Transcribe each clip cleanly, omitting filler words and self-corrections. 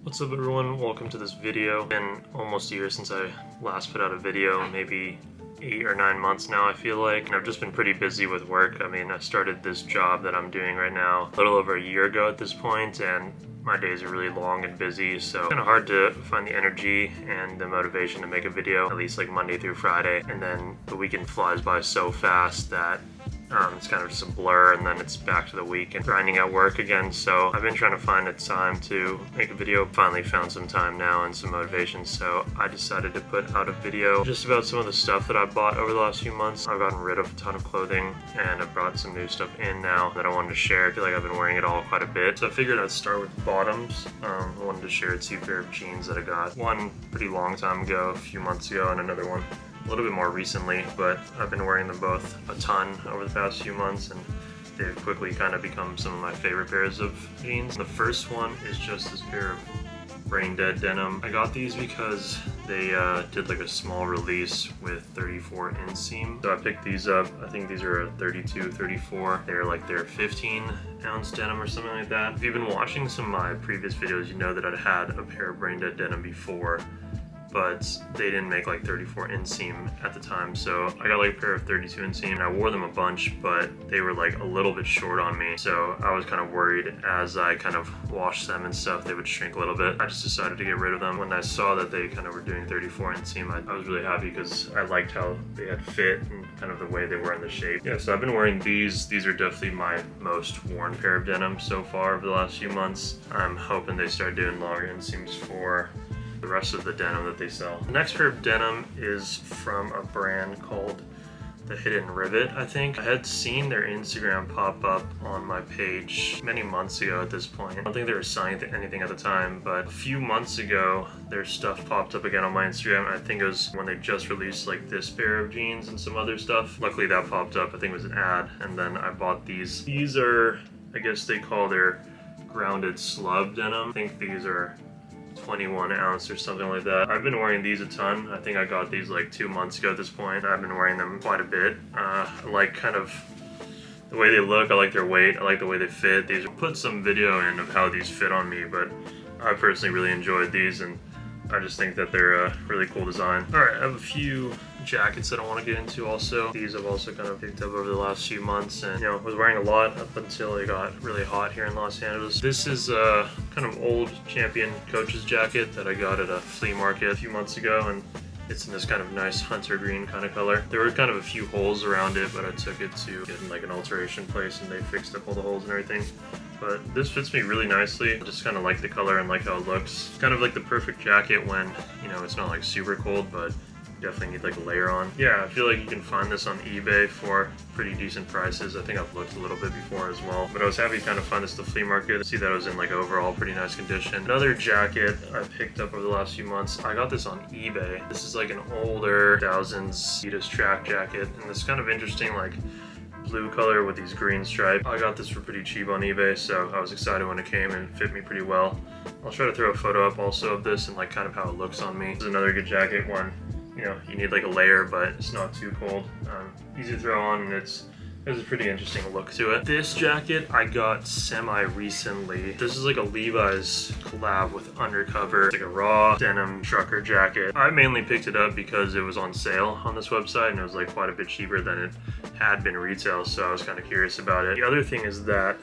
What's up everyone, welcome to this video. It's been almost a year since I last put out a video, maybe 8 or 9 months now I feel like. And I've just been pretty busy with work. I mean, I started this job that I'm doing right now a little over a year ago at this point, and my days are really long and busy, so it's kind of hard to find the energy and the motivation to make a video, at least like Monday through Friday. And then the weekend flies by so fast that it's kind of just a blur, and then it's back to the week and grinding at work again. So I've been trying to find a time to make a video. Finally found some time now and some motivation, so I decided to put out a video just about some of the stuff that I bought over the last few months. I've gotten rid of a ton of clothing and I've brought some new stuff in now that I wanted to share. I feel like I've been wearing it all quite a bit, so I figured I'd start with bottoms. I wanted to share 2 pair of jeans that I got. One pretty long time ago, a few months ago, and another one a little bit more recently, but I've been wearing them both a ton over the past few months, and they've quickly kind of become some of my favorite pairs of jeans. The first one is just this pair of Brain Dead denim. I got these because they did like a small release with 34 inseam. So I picked these up. I think these are a 32, 34. They're like their 15-ounce denim or something like that. If you've been watching some of my previous videos, you know that I'd had a pair of Brain Dead denim before, but they didn't make like 34 inseam at the time, so I got like a pair of 32 inseam, and I wore them a bunch, but they were like a little bit short on me, so I was kind of worried as I kind of washed them and stuff they would shrink a little bit. I just decided to get rid of them. When I saw that they kind of were doing 34 inseam, I was really happy because I liked how they had fit and kind of the way they were in the shape. Yeah, so I've been wearing these. These are definitely my most worn pair of denim so far over the last few months. I'm hoping they start doing longer inseams for the rest of the denim that they sell. The next pair of denim is from a brand called the Hidden Rivet, I think. I had seen their Instagram pop up on my page many months ago at this point. I don't think they were selling anything at the time, but a few months ago their stuff popped up again on my Instagram. I think it was when they just released like this pair of jeans and some other stuff. Luckily that popped up. I think it was an ad, and then I bought these. These are, I guess they call their grounded slub denim. I think these are 21 ounce or something like that. I've been wearing these a ton. I think I got these like 2 months ago at this point. I've been wearing them quite a bit. I like kind of the way they look. I like their weight. I like the way they fit. These, put some video in of how these fit on me, but I personally really enjoyed these, and I just think that they're a really cool design. All right, I have a few jackets that I want to get into also. These I've also kind of picked up over the last few months, and was wearing a lot up until it got really hot here in Los Angeles. This is a kind of old Champion Coach's jacket that I got at a flea market a few months ago, and it's in this kind of nice hunter green kind of color. There were kind of a few holes around it, but I took it to get in like an alteration place and they fixed up all the holes and everything. But this fits me really nicely. I just kind of like the color and like how it looks. It's kind of like the perfect jacket when, it's not like super cold, but you definitely need like a layer on. Yeah, I feel like you can find this on eBay for pretty decent prices. I think I've looked a little bit before as well, but I was happy to kind of find this at the flea market. See that it was in like overall pretty nice condition. Another jacket I picked up over the last few months, I got this on eBay. This is like an older 2000s Adidas track jacket, and it's kind of interesting, like blue color with these green stripes. I got this for pretty cheap on eBay, so I was excited when it came and it fit me pretty well. I'll try to throw a photo up also of this and like kind of how it looks on me. This is another good jacket when you need like a layer, but it's not too cold. Easy to throw on, and there's a pretty interesting look to it. This jacket I got semi-recently. This is like a Levi's collab with Undercover. It's like a raw denim trucker jacket. I mainly picked it up because it was on sale on this website, and it was like quite a bit cheaper than it had been retail, so I was kind of curious about it. The other thing is that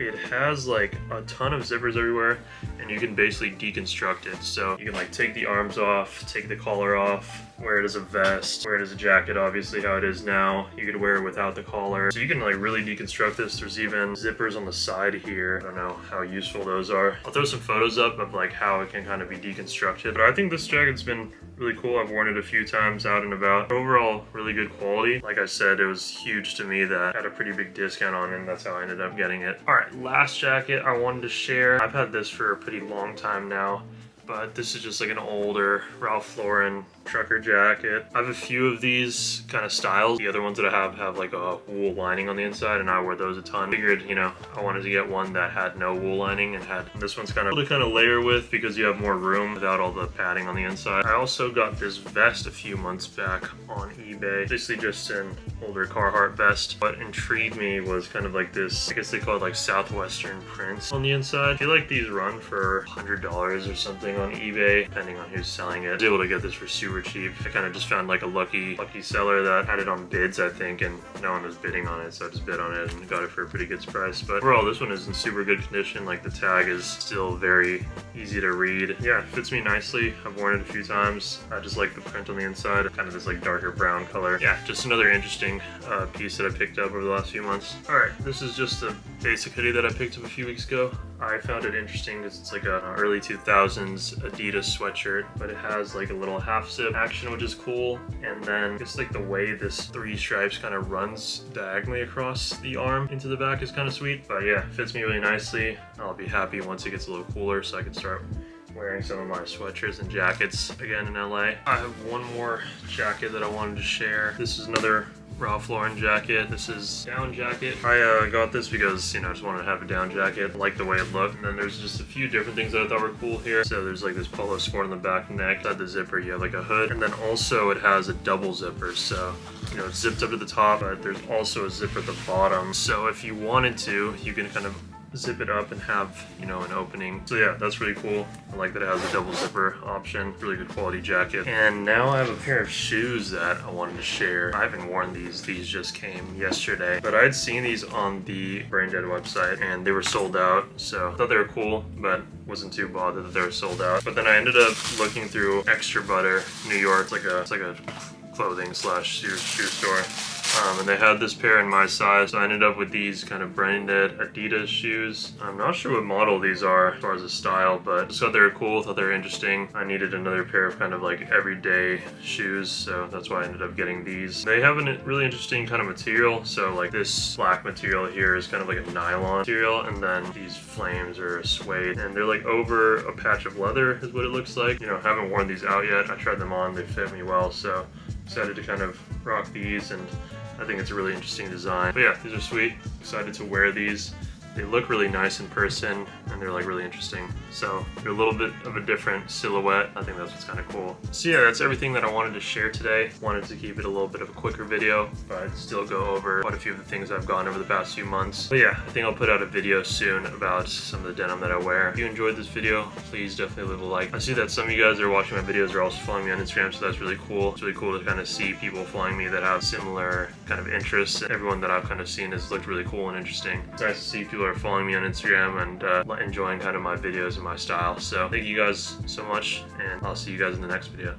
it has like a ton of zippers everywhere, and you can basically deconstruct it. So you can like take the arms off, take the collar off, wear it as a vest, wear it as a jacket, obviously how it is now. You could wear it without the collar. So you can like really deconstruct this. There's even zippers on the side here. I don't know how useful those are. I'll throw some photos up of like how it can kind of be deconstructed. But I think this jacket's been really cool. I've worn it a few times out and about. Overall, really good quality. Like I said, it was huge to me that I had a pretty big discount on it, and that's how I ended up getting it. All right, last jacket I wanted to share. I've had this for a pretty long time now. but this is just like an older Ralph Lauren trucker jacket. I have a few of these kind of styles. The other ones that I have like a wool lining on the inside, and I wear those a ton. Figured, you know, I wanted to get one that had no wool lining, and had this one's kind of to layer with because you have more room without all the padding on the inside. I also got this vest a few months back on eBay. Basically just an older Carhartt vest. What intrigued me was kind of like this, I guess they call it like Southwestern prints on the inside. I feel like these run for $100 or something on eBay, depending on who's selling it. I was able to get this for super cheap. I kind of just found like a lucky seller that had it on bids, I think, and no one was bidding on it, so I just bid on it and got it for a pretty good price. But overall, this one is in super good condition. Like the tag is still very easy to read. Yeah, it fits me nicely. I've worn it a few times. I just like the print on the inside, kind of this like darker brown color. Yeah, just another interesting piece that I picked up over the last few months. All right, this is just a basic hoodie that I picked up a few weeks ago. I found it interesting because it's like a early 2000s Adidas sweatshirt, but it has like a little half zip action, which is cool. And then just like the way this 3 stripes kind of runs diagonally across the arm into the back is kind of sweet. But yeah, fits me really nicely. I'll be happy once it gets a little cooler so I can start wearing some of my sweatshirts and jackets again in LA. I have one more jacket that I wanted to share. This is another Ralph Lauren jacket. This is a down jacket. I got this because, you know, I just wanted to have a down jacket. I like the way it looked. And then there's just a few different things that I thought were cool here. So there's like this polo sport on the back neck. Inside the zipper, you have like a hood. And then also it has a double zipper. So, you know, it's zipped up to the top, but there's also a zipper at the bottom. So if you wanted to, you can kind of zip it up and have, you know, an opening. So yeah, that's really cool. I like that it has a double zipper option. Really good quality jacket. And now I have a pair of shoes that I wanted to share. I haven't worn these just came yesterday, but I'd seen these on the Brain Dead website and they were sold out, so I thought they were cool, but wasn't too bothered that they were sold out. But then I ended up looking through Extra Butter New York. It's like a clothing slash shoe store. And they had this pair in my size, so I ended up with these kind of branded Adidas shoes. I'm not sure what model these are as far as the style, but just thought they were cool, thought they were interesting. I needed another pair of kind of like everyday shoes, so that's why I ended up getting these. They have a really interesting kind of material, so like this black material here is kind of like a nylon material, and then these flames are suede, and they're like over a patch of leather is what it looks like. You know, I haven't worn these out yet. I tried them on, they fit me well, so decided to kind of rock these, and I think it's a really interesting design. But yeah, these are sweet. Excited to wear these. They look really nice in person, and they're like really interesting. So they're a little bit of a different silhouette. I think that's what's kind of cool. So yeah, that's everything that I wanted to share today. Wanted to keep it a little bit of a quicker video, but still go over quite a few of the things I've gone over the past few months. But yeah, I think I'll put out a video soon about some of the denim that I wear. If you enjoyed this video, please definitely leave a like. I see that some of you guys that are watching my videos are also following me on Instagram, so that's really cool. It's really cool to kind of see people following me that have similar kind of interests. Everyone that I've kind of seen has looked really cool and interesting. It's nice to see people are following me on Instagram and enjoying kind of my videos and my style. So thank you guys so much, and I'll see you guys in the next video.